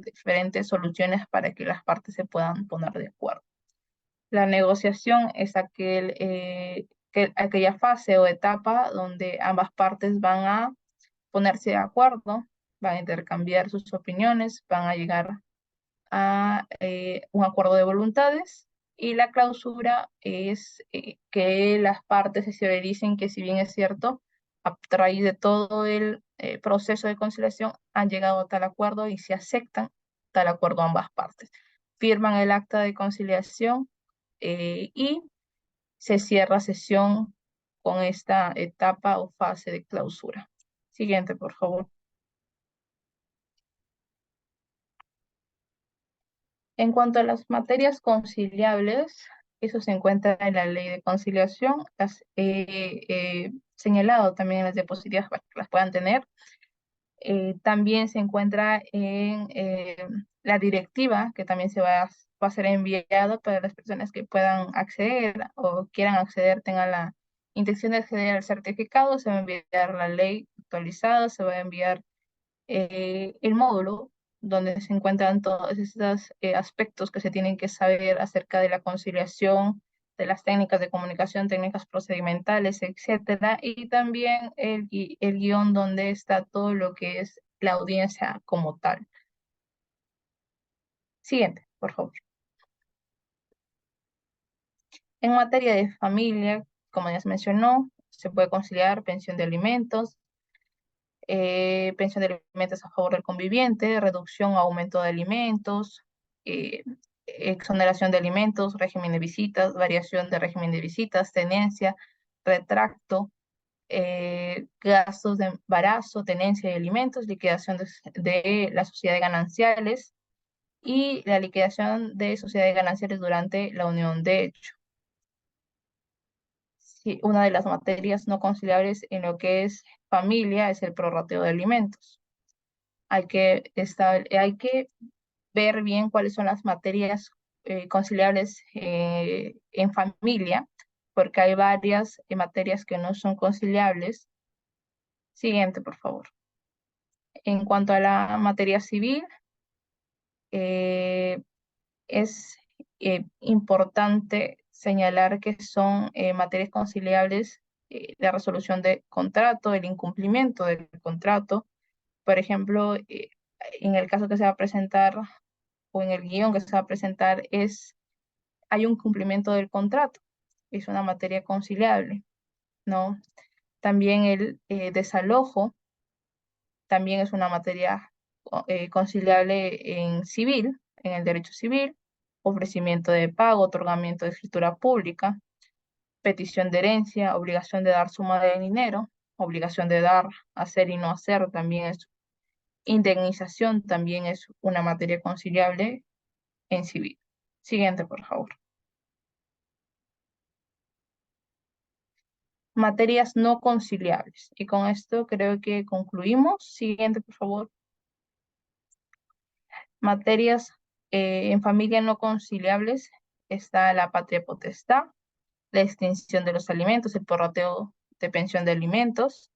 diferentes soluciones para que las partes se puedan poner de acuerdo. La negociación es aquella fase o etapa donde ambas partes van a ponerse de acuerdo, van a intercambiar sus opiniones, van a llegar a un acuerdo de voluntades, y la clausura es que las partes se exteriorizan que, si bien es cierto, a raíz de todo el proceso de conciliación han llegado a tal acuerdo y se aceptan tal acuerdo ambas partes. Firman el acta de conciliación y se cierra sesión con esta etapa o fase de clausura. Siguiente, por favor. En cuanto a las materias conciliables, eso se encuentra en la ley de conciliación. Las he señalado también en las diapositivas para que las puedan tener. También se encuentra en la directiva, que también va a ser enviada para las personas que puedan acceder o quieran acceder, tengan la intención de acceder al certificado. Se va a enviar la ley actualizada, se va a enviar el módulo donde se encuentran todos estos aspectos que se tienen que saber acerca de la conciliación, de las técnicas de comunicación, técnicas procedimentales, etcétera, y también el guión donde está todo lo que es la audiencia como tal. Siguiente, por favor. En materia de familia, como ya se mencionó, se puede conciliar pensión de alimentos, pensión de alimentos a favor del conviviente, reducción o aumento de alimentos, eh, exoneración de alimentos, régimen de visitas, variación de régimen de visitas, tenencia, retracto, gastos de embarazo, tenencia de alimentos, liquidación de la sociedad de gananciales y la liquidación de sociedades gananciales durante la unión de hecho. Sí, una de las materias no conciliables en lo que es familia es el prorrateo de alimentos. Hay que ver bien cuáles son las materias conciliables en familia, porque hay varias materias que no son conciliables. Siguiente, por favor. En cuanto a la materia civil, eh, es importante señalar que son materias conciliables la resolución de contrato, el incumplimiento del contrato. Por ejemplo, en el caso que se va a presentar o en el guión que se va a presentar hay un cumplimiento del contrato, es una materia conciliable, ¿no? También el desalojo también es una materia conciliable en civil, en el derecho civil, ofrecimiento de pago, otorgamiento de escritura pública, petición de herencia, obligación de dar suma de dinero, obligación de dar, hacer y no hacer también es, indemnización también es una materia conciliable en civil. Siguiente, por favor. Materias no conciliables. Y con esto creo que concluimos. Siguiente, por favor. Materias en familia no conciliables está la patria potestad, la extinción de los alimentos, el prorrateo de pensión de alimentos,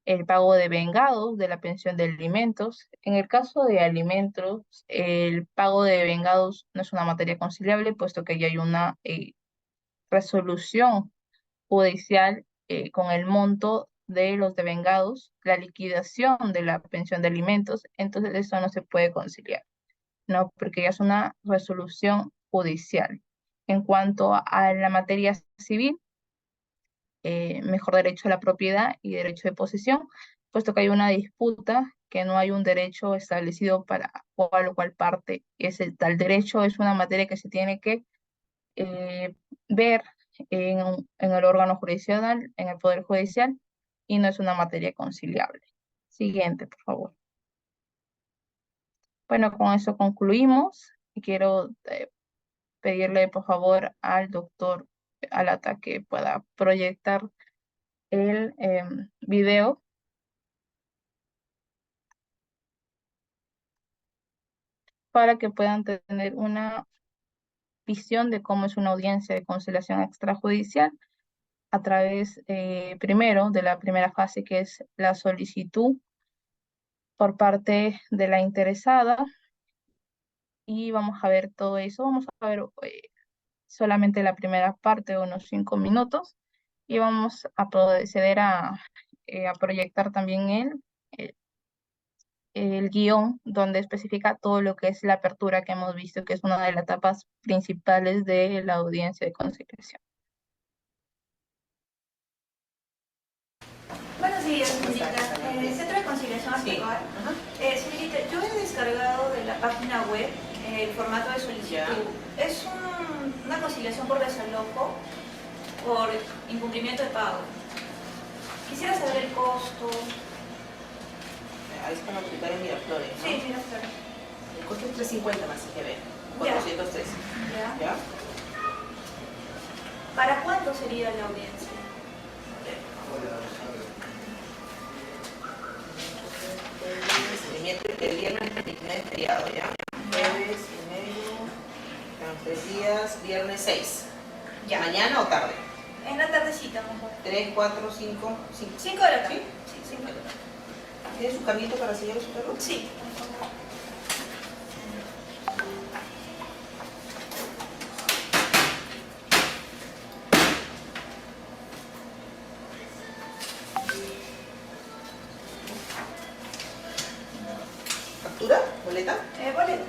el pago de vengados de la pensión de alimentos. En el caso de alimentos, el pago de vengados no es una materia conciliable, puesto que ya hay una resolución judicial con el monto de los devengados, la liquidación de la pensión de alimentos, entonces eso no se puede conciliar, ¿no? Porque ya es una resolución judicial. En cuanto a la materia civil, mejor derecho a la propiedad y derecho de posesión, puesto que hay una disputa, que no hay un derecho establecido para cuál o cual parte es el tal derecho, es una materia que se tiene que ver en el órgano jurisdiccional, en el Poder Judicial, y no es una materia conciliable. Siguiente, por favor. Bueno, con eso concluimos y quiero pedirle, por favor, al doctor Alata que pueda proyectar el video para que puedan tener una visión de cómo es una audiencia de conciliación extrajudicial a través, primero, de la primera fase, que es la solicitud por parte de la interesada, y vamos a ver todo eso. Vamos a ver solamente la primera parte, unos 5 minutos, y vamos a proceder a proyectar también el guión donde especifica todo lo que es la apertura que hemos visto, que es una de las etapas principales de la audiencia de conciliación. Buenos días, señorita. Centro de Conciliación Artecoar. Señorita, yo he descargado de la página web el formato de solicitud. Es una conciliación por desalojo, por incumplimiento de pago. Quisiera saber el costo. Ahí está notario en Miraflores, ¿no? Sí, Miraflores. El costo es 350 más que ver. Ya. 413. ¿Ya? ¿Para cuándo sería la audiencia? El viernes 29 es feriado, ¿ya? Jueves y medio, 3 días, viernes 6. Ya. ¿Mañana o tarde? En la tardecita, mejor. 3, 4, 5, 5. 5 de la tarde. ¿Sí? Sí, 5 de la tarde. ¿Tiene su camito para sellar su perro? Sí. ¿Factura? ¿Boleta? Boleto.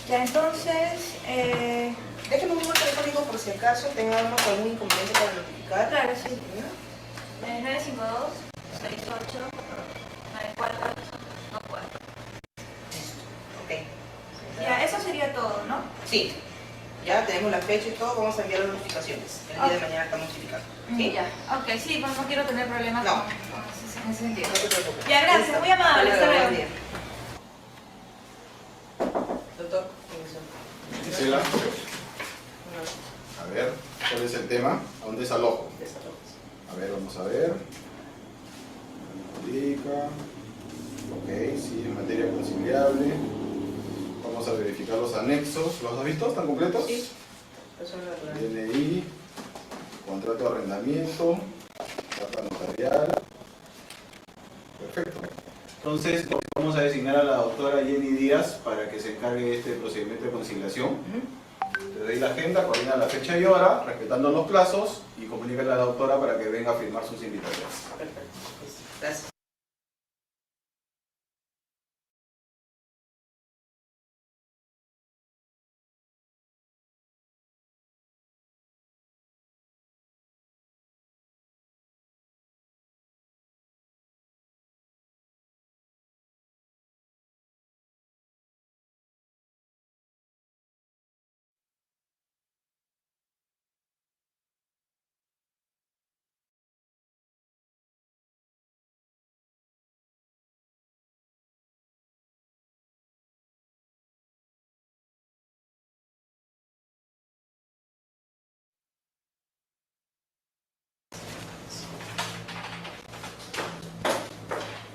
Ya, entonces, Déjeme un número telefónico por si acaso tenga uno con algún inconveniente para notificar. claro, sí. 952 68 94 94. Ok. Ya, eso sería todo, ¿no? Sí. Ya tenemos la fecha y todo, vamos a enviar las notificaciones. El día de mañana estamos notificando. ¿Sí? Ya, ok, sí, pues no quiero tener problemas No. en ese sentido. No te preocupes. Ya, gracias, muy amable, hasta luego. Buen día. Doctor, Gisela, a ver, ¿cuál es el tema? A un desalojo. A ver, vamos a ver. Indica. Ok, sí, en materia conciliable. Vamos a verificar los anexos. ¿Los has visto? ¿Están completos? Sí. Persona natural. DNI, contrato de arrendamiento, carta notarial. Perfecto. Entonces, vamos a designar a la doctora Jenny Díaz para que se encargue de este procedimiento de conciliación. Te doy la agenda, coordina la fecha y hora, respetando los plazos, y comunica a la doctora para que venga a firmar sus invitaciones. Perfecto. Gracias.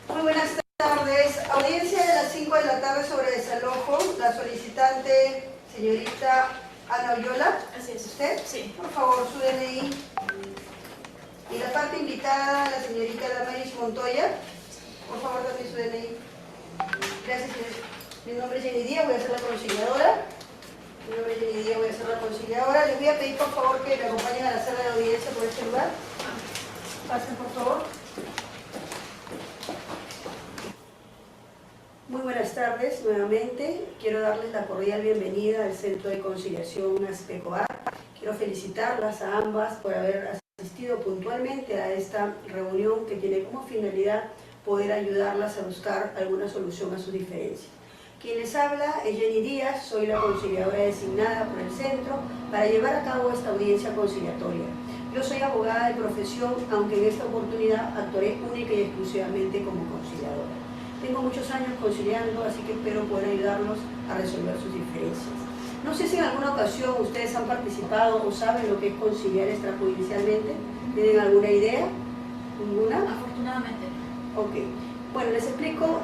Muy buenas tardes. Audiencia de las 5 de la tarde sobre desalojo. La solicitante, señorita Ana Oyola. Así es. ¿Usted? Sí. Por favor, su DNI. Y la parte invitada, la señorita Damaris Montoya. Por favor, también su DNI. Gracias, señorita. Mi nombre es Jenny Díaz, voy a ser la conciliadora. Mi nombre es Jenny Díaz, voy a ser la conciliadora. Les voy a pedir, por favor, que me acompañen a la sala de audiencia por este lugar. Pasen, por favor. Muy buenas tardes nuevamente. Quiero darles la cordial bienvenida al Centro de Conciliación Artecoar. Quiero felicitarlas a ambas por haber asistido puntualmente a esta reunión que tiene como finalidad poder ayudarlas a buscar alguna solución a sus diferencias. Quien les habla es Jenny Díaz, soy la conciliadora designada por el centro para llevar a cabo esta audiencia conciliatoria. Yo soy abogada de profesión, aunque en esta oportunidad actuaré única y exclusivamente como conciliadora. Tengo muchos años conciliando, así que espero poder ayudarlos a resolver sus diferencias. No sé si en alguna ocasión ustedes han participado o saben lo que es conciliar extrajudicialmente. ¿Tienen alguna idea? ¿Ninguna? Afortunadamente. Ok. Bueno, les explico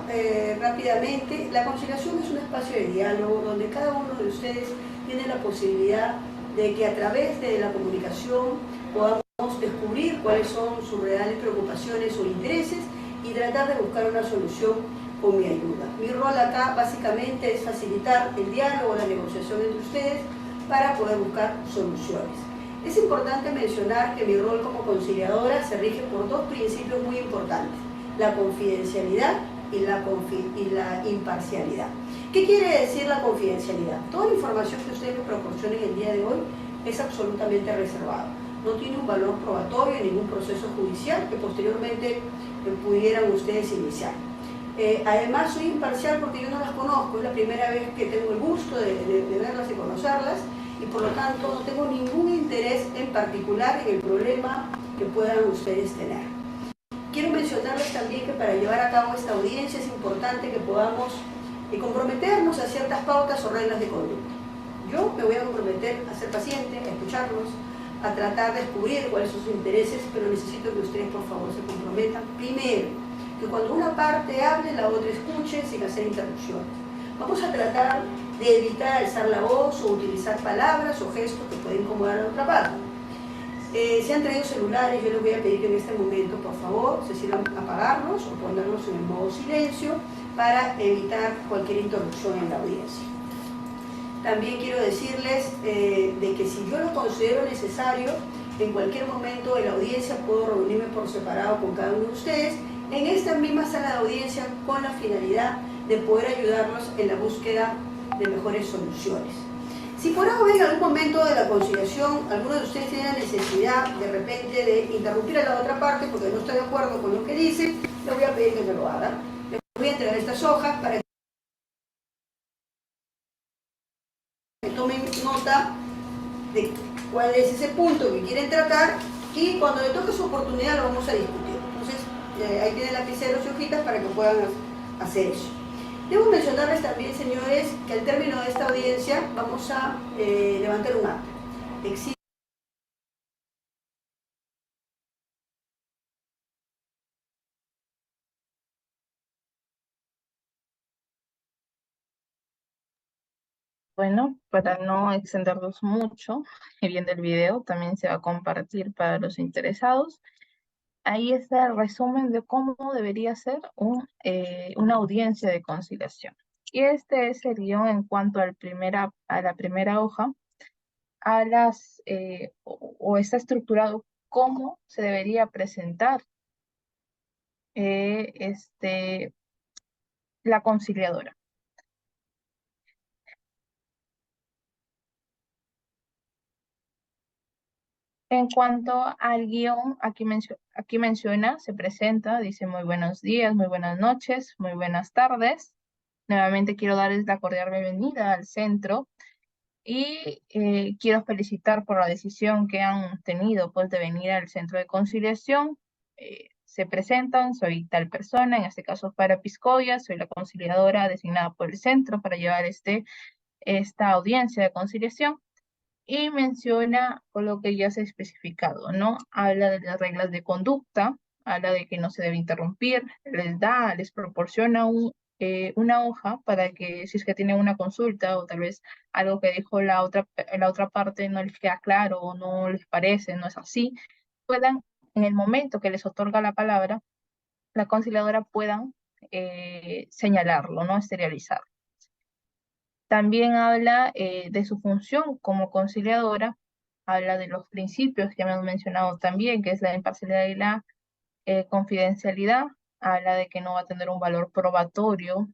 rápidamente. La conciliación es un espacio de diálogo donde cada uno de ustedes tiene la posibilidad de que a través de la comunicación podamos descubrir cuáles son sus reales preocupaciones o intereses y tratar de buscar una solución con mi ayuda. Mi rol acá básicamente es facilitar el diálogo, la negociación entre ustedes para poder buscar soluciones. Es importante mencionar que mi rol como conciliadora se rige por dos principios muy importantes: la confidencialidad y la imparcialidad. ¿Qué quiere decir la confidencialidad? Toda la información que ustedes me proporcionen el día de hoy es absolutamente reservada. No tiene un valor probatorio en ningún proceso judicial que posteriormente pudieran ustedes iniciar. Además soy imparcial porque yo no las conozco, es la primera vez que tengo el gusto de verlas y conocerlas, y por lo tanto no tengo ningún interés en particular en el problema que puedan ustedes tener. Quiero mencionarles también que para llevar a cabo esta audiencia es importante que podamos comprometernos a ciertas pautas o reglas de conducta. Yo me voy a comprometer a ser paciente, a escucharlos, a tratar de descubrir cuáles son sus intereses, pero necesito que ustedes por favor se comprometan primero, que cuando una parte hable, la otra escuche sin hacer interrupciones. Vamos a tratar de evitar alzar la voz o utilizar palabras o gestos que pueden incomodar a la otra parte. Si han traído celulares, yo les voy a pedir que en este momento, por favor, se sirvan a apagarlos o ponerlos en el modo silencio para evitar cualquier interrupción en la audiencia. También quiero decirles de que si yo lo considero necesario, en cualquier momento de la audiencia puedo reunirme por separado con cada uno de ustedes en esta misma sala de audiencia con la finalidad de poder ayudarlos en la búsqueda de mejores soluciones. Si por algo en algún momento de la conciliación alguno de ustedes tiene la necesidad de repente de interrumpir a la otra parte porque no está de acuerdo con lo que dice, le voy a pedir que me lo haga. Les voy a entregar estas hojas para que tomen nota de cuál es ese punto que quieren tratar y cuando le toque su oportunidad lo vamos a discutir. Entonces, ahí tienen lapiceros y hojitas para que puedan hacer eso. Debo mencionarles también, señores, que al término de esta audiencia vamos a levantar un acta. Bueno, para no extendernos mucho, viendo el video, también se va a compartir para los interesados. Ahí está el resumen de cómo debería ser una audiencia de conciliación. Y este es el guión en cuanto a la primera hoja, o está estructurado cómo se debería presentar la conciliadora. En cuanto al guión, aquí menciona, se presenta, dice muy buenos días, muy buenas noches, muy buenas tardes. Nuevamente quiero darles la cordial bienvenida al centro y quiero felicitar por la decisión que han tenido pues, de venir al centro de conciliación. Se presentan, soy tal persona, en este caso Para Piscoya, soy la conciliadora designada por el centro para llevar esta audiencia de conciliación. Y menciona con lo que ya se ha especificado, ¿no? Habla de las reglas de conducta, habla de que no se debe interrumpir, les proporciona una hoja para que si es que tienen una consulta o tal vez algo que dijo la otra parte no les queda claro o no les parece, no es así, puedan, en el momento que les otorga la palabra, la conciliadora puedan señalarlo, ¿no? Esterilizarlo. También habla de su función como conciliadora, habla de los principios que hemos mencionado también, que es la imparcialidad y la confidencialidad, habla de que no va a tener un valor probatorio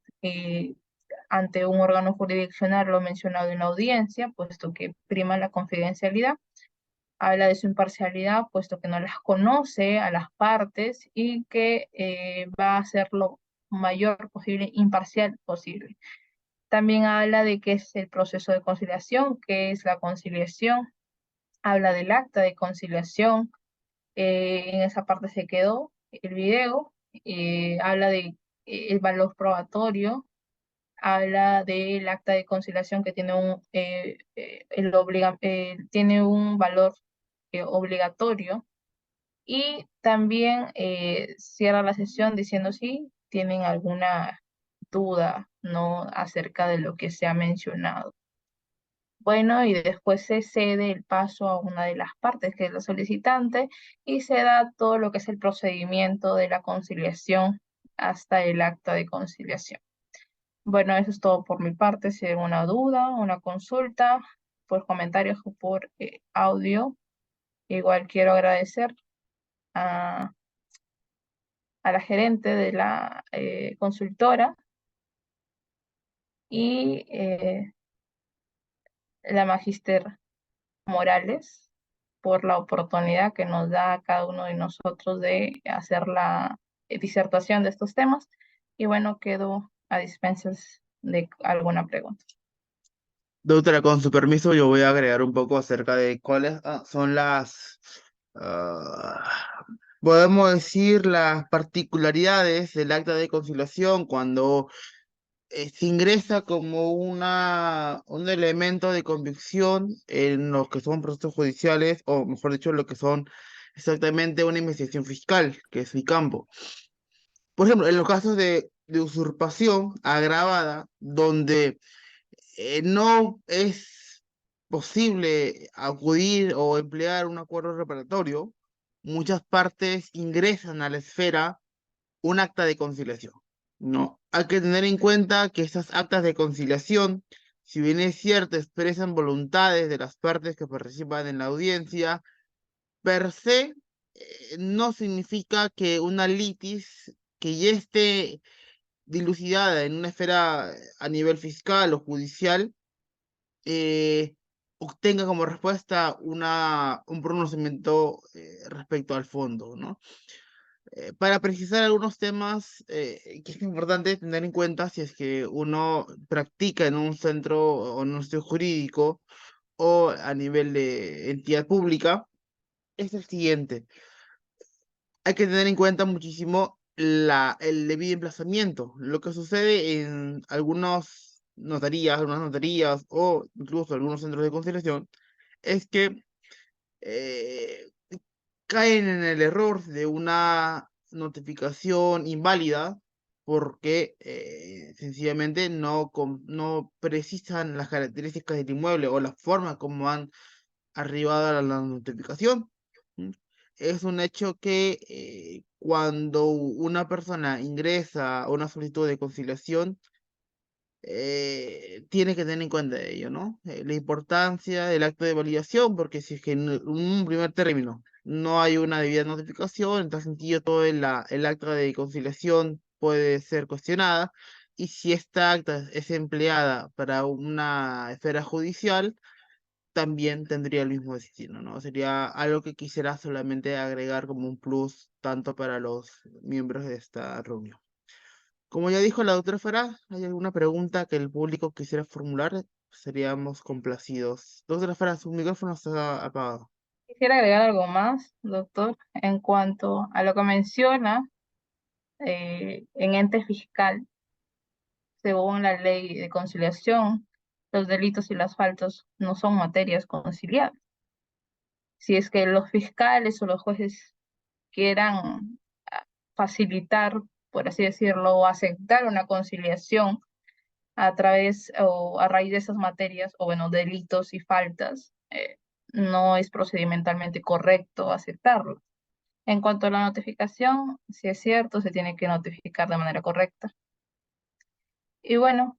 ante un órgano jurisdiccional, lo mencionado en la audiencia, puesto que prima la confidencialidad, habla de su imparcialidad, puesto que no las conoce a las partes y que va a ser lo mayor posible, imparcial posible. También habla de qué es el proceso de conciliación, qué es la conciliación, habla del acta de conciliación, en esa parte se quedó el video, habla de el valor probatorio, habla del acta de conciliación que tiene tiene un valor obligatorio, y también cierra la sesión diciendo si tienen alguna duda, ¿no?, acerca de lo que se ha mencionado. Bueno, y después se cede el paso a una de las partes, que es la solicitante, y se da todo lo que es el procedimiento de la conciliación hasta el acta de conciliación. Bueno, eso es todo por mi parte. Si hay alguna duda, una consulta, por comentarios o por audio, igual quiero agradecer a, a la gerente de la consultora y la magíster Morales por la oportunidad que nos da a cada uno de nosotros de hacer la disertación de estos temas. Y bueno, quedo a dispensas de alguna pregunta. Doctora, con su permiso, yo voy a agregar un poco acerca de cuáles son ah, podemos decir, las particularidades del acta de conciliación cuando se ingresa como un elemento de convicción en lo que son procesos judiciales, o mejor dicho, lo que son exactamente una investigación fiscal, que es mi campo. Por ejemplo, en los casos de usurpación agravada, donde no es posible acudir o emplear un acuerdo reparatorio, muchas partes ingresan a la esfera un acta de conciliación, ¿no? Hay que tener en cuenta que estas actas de conciliación, si bien es cierto, expresan voluntades de las partes que participan en la audiencia, per se no significa que una litis que ya esté dilucidada en una esfera a nivel fiscal o judicial, obtenga como respuesta un pronunciamiento respecto al fondo, ¿no? Para precisar algunos temas que es importante tener en cuenta si es que uno practica en un centro o en un estudio jurídico o a nivel de entidad pública, es el siguiente. Hay que tener en cuenta muchísimo el debido emplazamiento. Lo que sucede en algunas notarías o incluso algunos centros de conciliación es que eh, caen en el error de una notificación inválida porque sencillamente no precisan las características del inmueble o la forma como han arribado a la notificación. ¿Mm? Es un hecho que cuando una persona ingresa a una solicitud de conciliación, tiene que tener en cuenta ello, ¿no? La importancia del acto de validación, porque si es que en un primer término no hay una debida notificación, en tal sentido todo el acta de conciliación puede ser cuestionada, y si esta acta es empleada para una esfera judicial, también tendría el mismo destino, ¿no? Sería algo que quisiera solamente agregar como un plus tanto para los miembros de esta reunión. Como ya dijo la doctora Farah, ¿hay alguna pregunta que el público quisiera formular? Seríamos complacidos. Doctora Farah, su micrófono está apagado. Quisiera agregar algo más, doctor, en cuanto a lo que menciona en ente fiscal, según la ley de conciliación, los delitos y las faltas no son materias conciliables. Si es que los fiscales o los jueces quieran facilitar, por así decirlo, o aceptar una conciliación a través o a raíz de esas materias, o bueno, delitos y faltas, no es procedimentalmente correcto aceptarlo. En cuanto a la notificación, si es cierto, se tiene que notificar de manera correcta. Y bueno,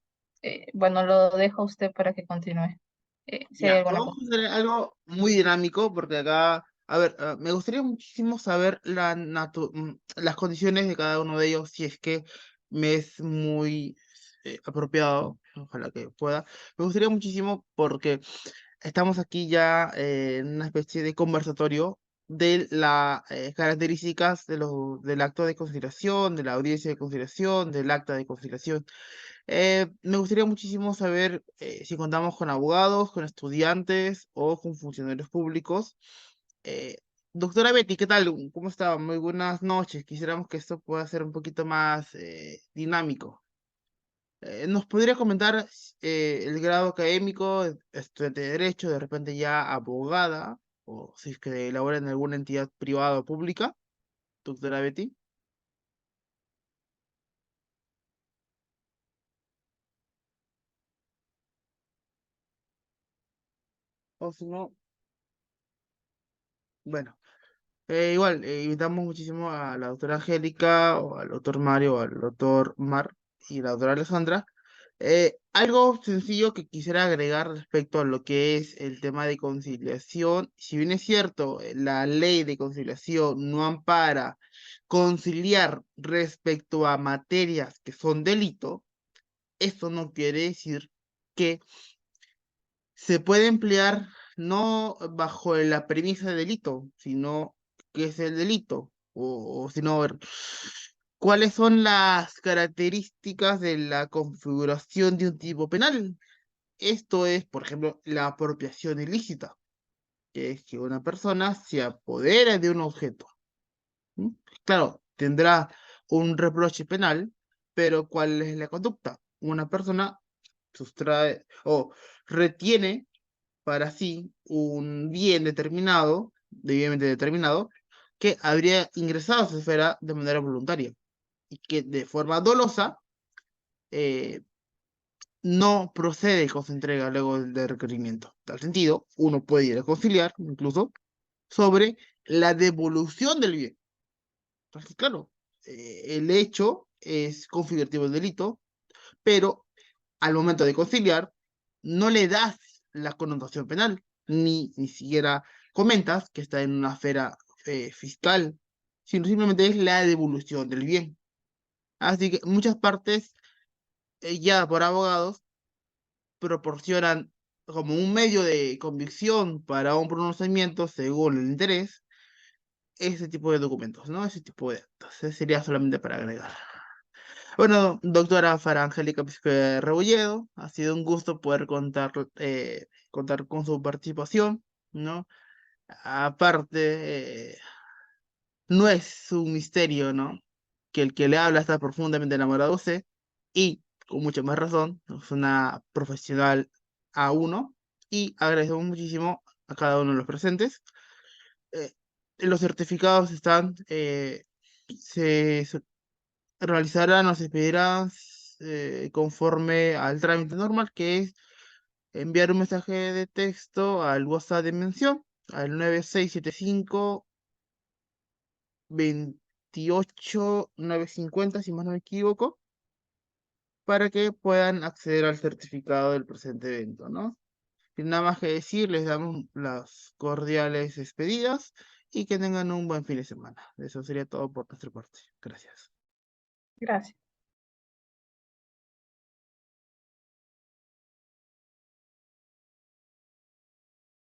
lo dejo a usted para que continúe. Si hay Ya, alguna vamos cosa. a hacer algo muy dinámico porque acá, a ver, me gustaría muchísimo saber las condiciones de cada uno de ellos, si es que me es muy apropiado, ojalá que pueda. Me gustaría muchísimo porque estamos aquí ya en una especie de conversatorio de las características del acto de conciliación, de la audiencia de conciliación, del acta de conciliación. Me gustaría muchísimo saber si contamos con abogados, con estudiantes o con funcionarios públicos. Eh, Doctora Betty, ¿qué tal? ¿Cómo está? Muy buenas noches. Quisiéramos que esto pueda ser un poquito más dinámico. ¿Nos podría comentar el grado académico, estudiante de Derecho, de repente ya abogada, o si es que labora en alguna entidad privada o pública, doctora Betty? O si no, bueno. Igual, invitamos muchísimo a la doctora Angélica, o al doctor Mario, o al doctor Mar y la doctora Alessandra. Algo sencillo que quisiera agregar respecto a lo que es el tema de conciliación. Si bien es cierto, la ley de conciliación no ampara conciliar respecto a materias que son delito, esto no quiere decir que se puede emplear no bajo la premisa de delito, sino qué es el delito, o sino ver cuáles son las características de la configuración de un tipo penal. Esto es, por ejemplo, la apropiación ilícita, que es que una persona se apodera de un objeto. ¿M? Claro, tendrá un reproche penal, pero ¿cuál es la conducta? Una persona sustrae o retiene para sí un bien determinado, debidamente determinado, que habría ingresado a su esfera de manera voluntaria y que de forma dolosa eh, no procede con su entrega luego del requerimiento. En tal sentido, uno puede ir a conciliar incluso sobre la devolución del bien. Entonces, claro, el hecho es configurativo del delito, pero al momento de conciliar, no le das la connotación penal, ni siquiera comentas que está en una esfera fiscal, sino simplemente es la devolución del bien. Así que muchas partes, ya por abogados, proporcionan como un medio de convicción para un pronunciamiento según el interés, ese tipo de documentos, ¿no? Ese tipo de actos. Sería solamente para agregar. Bueno, doctora Fara Angélica Pisque Rebolledo, ha sido un gusto poder contar con su participación, ¿no? Aparte, no es un misterio, ¿no? Que el que le habla está profundamente enamorado de usted y, con mucha más razón, es una profesional a uno y agradecemos muchísimo a cada uno de los presentes. Eh, los certificados están, se realizarán o se pedirán conforme al trámite normal, que es enviar un mensaje de texto al WhatsApp de mención, al 9675-28950, si más no me equivoco, para que puedan acceder al certificado del presente evento, ¿no? Sin nada más que decir, les damos las cordiales despedidas y que tengan un buen fin de semana. Eso sería todo por nuestra parte. Gracias. Gracias.